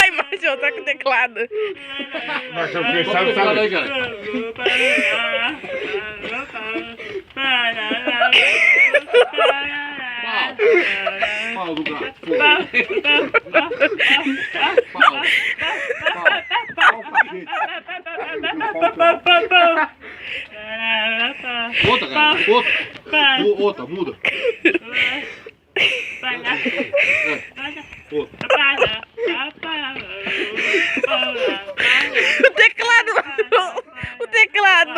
Ai, Marcelo, tá com o teclado. Mas eu quem sabe, sabe aí, cara. Pau do gato. Pau, cacete. Outra, cara. Outra, muda. O teclado. O teclado.